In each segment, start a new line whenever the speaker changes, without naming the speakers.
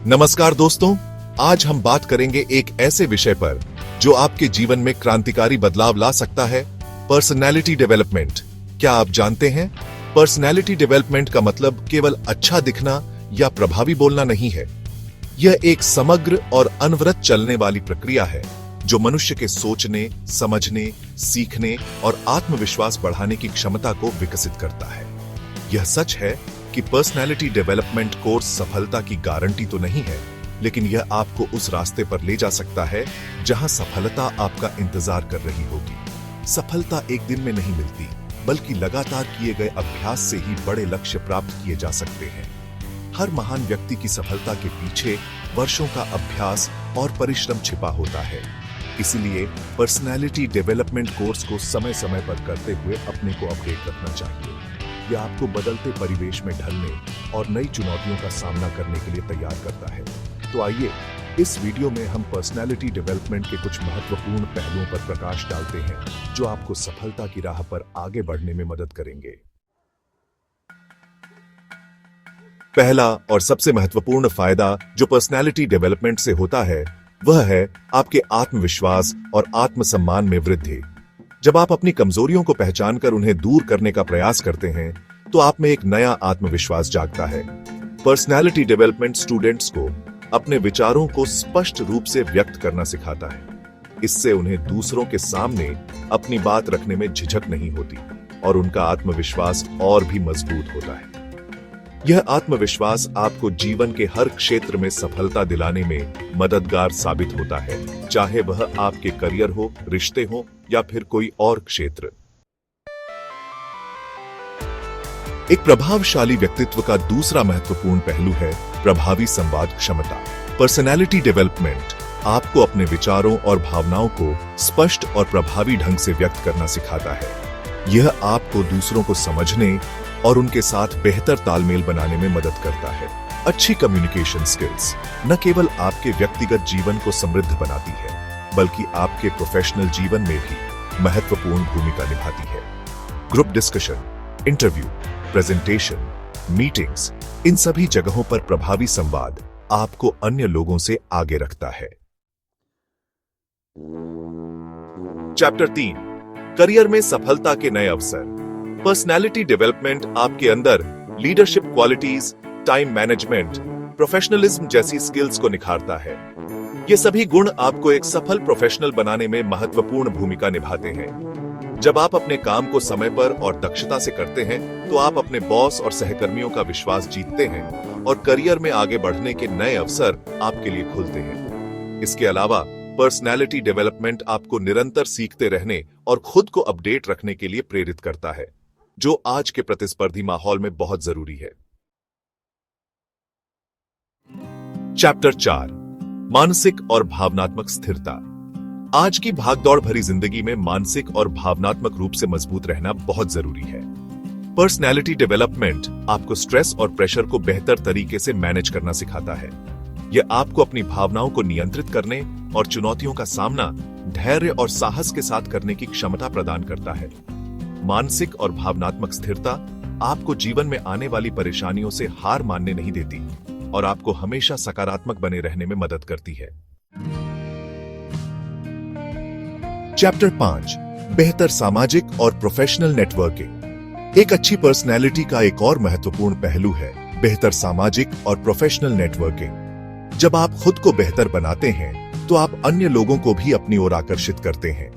नमस्कार दोस्तों, आज हम बात करेंगे एक ऐसे विषय पर जो आपके जीवन में क्रांतिकारी बदलाव ला सकता है, पर्सनैलिटी डेवलपमेंट। क्या आप जानते हैं, पर्सनैलिटी डेवलपमेंट का मतलब केवल अच्छा दिखना या प्रभावी बोलना नहीं है। यह एक समग्र और अनवरत चलने वाली प्रक्रिया है जो मनुष्य के सोचने, समझने, सीखने और आत्मविश्वास बढ़ाने की क्षमता को विकसित करता है। यह सच है कि पर्सनैलिटी डेवलपमेंट कोर्स सफलता की गारंटी तो नहीं है, लेकिन यह आपको उस रास्ते पर ले जा सकता है जहां सफलता आपका इंतजार कर रही होगी। सफलता एक दिन में नहीं मिलती, बल्कि लगातार किए गए अभ्यास से ही बड़े लक्ष्य प्राप्त किए जा सकते हैं। हर महान व्यक्ति की सफलता के पीछे वर्षों का अभ्यास और परिश्रम छिपा होता है। इसलिए पर्सनैलिटी डेवलपमेंट कोर्स को समय समय पर करते हुए अपने को अपडेट रखना चाहिए। यह आपको बदलते परिवेश में ढलने और नई चुनौतियों का सामना करने के लिए तैयार करता है। तो आइए इस वीडियो में हम पर्सनैलिटी डेवलपमेंट के कुछ महत्वपूर्ण पहलुओं पर प्रकाश डालते हैं जो आपको सफलता की राह पर आगे बढ़ने में मदद करेंगे। पहला और सबसे महत्वपूर्ण फायदा जो पर्सनैलिटी डेवलपमेंट से होता है वह है आपके आत्मविश्वास और आत्मसम्मान में वृद्धि। जब आप अपनी कमजोरियों को पहचानकर उन्हें दूर करने का प्रयास करते हैं तो आप में एक नया आत्मविश्वास जागता है। पर्सनैलिटी डेवलपमेंट स्टूडेंट्स को अपने विचारों को स्पष्ट रूप से व्यक्त करना सिखाता है। इससे उन्हें दूसरों के सामने अपनी बात रखने में झिझक नहीं होती और उनका आत्मविश्वास और भी मजबूत होता है। यह आत्मविश्वास आपको जीवन के हर क्षेत्र में सफलता दिलाने में मददगार साबित होता है, चाहे वह आपके करियर हो, रिश्ते हो या फिर कोई और क्षेत्र। एक प्रभावशाली व्यक्तित्व का दूसरा महत्वपूर्ण पहलू है प्रभावी संवाद क्षमता। पर्सनैलिटी डेवलपमेंट आपको अपने विचारों और भावनाओं को स्पष्ट और प्रभावी ढंग से व्यक्त करना सिखाता है। यह आपको दूसरों को समझने और उनके साथ बेहतर तालमेल बनाने में मदद करता है। अच्छी कम्युनिकेशन स्किल्स न केवल आपके व्यक्तिगत जीवन को समृद्ध बनाती है, बल्कि आपके प्रोफेशनल जीवन में भी महत्वपूर्ण भूमिका निभाती है। Group discussion, interview, presentation, meetings, इन सभी जगहों पर प्रभावी संवाद आपको अन्य लोगों से आगे रखता है। चैप्टर 3, करियर में सफलता के नए अवसर। पर्सनैलिटी डेवलपमेंट आपके अंदर leadership qualities, time management, professionalism जैसी स्किल्स को निखारता है। ये सभी गुण आपको एक सफल प्रोफेशनल बनाने में महत्वपूर्ण भूमिका निभाते हैं। जब आप अपने काम को समय पर और दक्षता से करते हैं तो आप अपने बॉस और सहकर्मियों का विश्वास जीतते हैं और करियर में आगे बढ़ने के नए अवसर आपके लिए खुलते हैं। इसके अलावा पर्सनैलिटी डेवलपमेंट आपको निरंतर सीखते रहने और खुद को अपडेट रखने के लिए प्रेरित करता है, जो आज के प्रतिस्पर्धी माहौल में बहुत जरूरी है। चैप्टर 4, मानसिक और भावनात्मक स्थिरता। आज की भागदौड़ भरी जिंदगी में मानसिक और भावनात्मक रूप से मजबूत रहना बहुत जरूरी है। पर्सनैलिटी डेवलपमेंट आपको स्ट्रेस और प्रेशर को बेहतर तरीके से मैनेज करना सिखाता है। यह आपको अपनी भावनाओं को नियंत्रित करने और चुनौतियों का सामना धैर्य और साहस के साथ करने की क्षमता प्रदान करता है। मानसिक और भावनात्मक स्थिरता आपको जीवन में आने वाली परेशानियों से हार मानने नहीं देती और आपको हमेशा सकारात्मक बने रहने में मदद करती है। चैप्टर 5, बेहतर सामाजिक और प्रोफेशनल नेटवर्किंग। एक अच्छी पर्सनैलिटी का एक और महत्वपूर्ण पहलू है बेहतर सामाजिक और प्रोफेशनल नेटवर्किंग। जब आप खुद को बेहतर बनाते हैं तो आप अन्य लोगों को भी अपनी ओर आकर्षित करते हैं।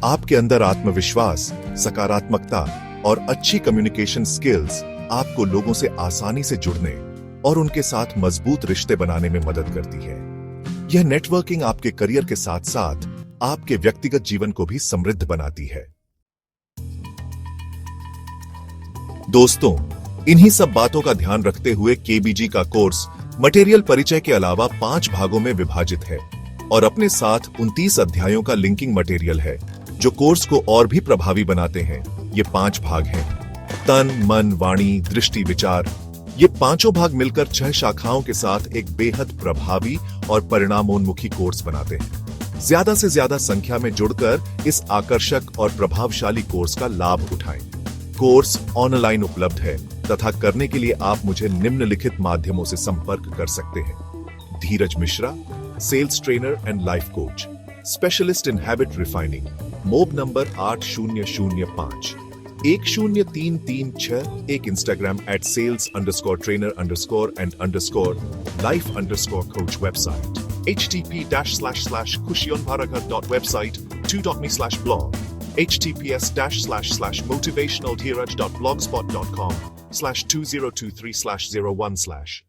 आपके अंदर आत्मविश्वास, सकारात्मकता और अच्छी कम्युनिकेशन स्किल्स आपको लोगों से आसानी से जुड़ने और उनके साथ मजबूत रिश्ते बनाने में मदद करती है। यह नेटवर्किंग आपके करियर के साथ साथ आपके व्यक्तिगत जीवन को भी समृद्ध बनाती है। दोस्तों, इन्हीं सब बातों का ध्यान रखते हुए केबीजी का कोर्स मटेरियल परिचय के अलावा 5 भागों में विभाजित है और अपने साथ 29 अध्यायों का लिंकिंग मटेरियल है जो कोर्स को और भी प्रभावी बनाते हैं। ये 5 भाग हैं: तन, मन, वाणी, दृष्टि, विचार। ये पांचों भाग मिलकर 6 शाखाओं के साथ एक बेहद प्रभावी और परिणामोन्मुखी कोर्स बनाते हैं। ज्यादा से ज्यादा संख्या में जुड़कर इस आकर्षक और प्रभावशाली कोर्स का लाभ उठाएं। कोर्स ऑनलाइन उपलब्ध है तथा करने के लिए आप मुझे निम्नलिखित माध्यमों से संपर्क कर सकते हैं। Dheeraj Mishra, sales trainer and life coach, specialist in habit refining. Mob number 8005 10336, एक Instagram @sales_trainer_and_life_coach website. http://khushionbharakat.website 2.me/blog https://motivationaldheeraj.blogspot.com/2023/01/